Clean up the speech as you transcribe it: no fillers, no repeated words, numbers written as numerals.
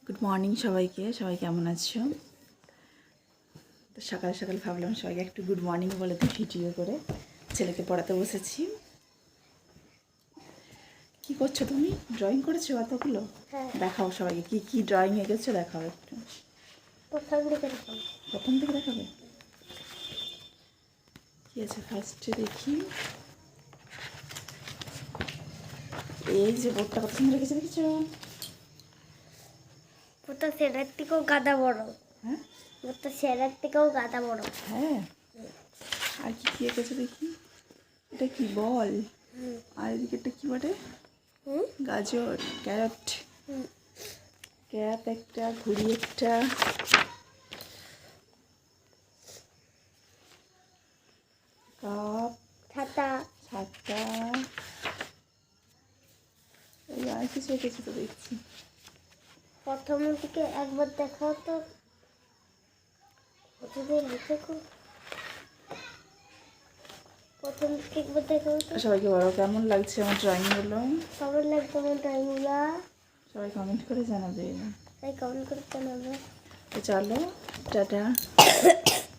Good morning সবাইকে। সবাই কেমন আছো? তো সকাল সকাল ভাবলাম সবাইকে একটু গুড মর্নিং বলে দিই ভিডিও করে। ছেলেকে পড়াতে বসেছি। কি করছো তুমি? ড্রয়িং করেছো এতগুলো? দেখাও সবাইকে কি কি ড্রয়িং এঁকেছো, দেখাও একটু। প্রথম থেকে দেখাবে? কি আছে ফার্স্টে দেখি। এই যে বোর্ডটা কত সুন্দর রেখেছে, দেখেছো? ওটা সেরার থেকেও গাদা বড়। হ্যাঁ ওটা সেরার থেকেও গাদা বড়। হ্যাঁ। আর কি কি এঁকেছো দেখি। এটা কি বল? আর এদিকে একটা কি বটে? গাজর, ক্যারট, ক্যাপ একটা, ঘুড়ি একটা, কাপ, ছাতা। ছাতা, এই আর কিছু এঁকেছি তো দেখছি। প্রথম দিকে একবার দেখাও তো। প্রথমে লিখে প্রথম দিকে একবার দেখাও তো। সবাইকে বলো কেমন লাগছে আমার ড্রয়িংগুলো। কেমন লাগতো আমার ড্রয়িংগুলা? সবাই কমেন্ট করে জানাবে। তাই কমেন্ট করে জানাবে। তো চলো, টাটা।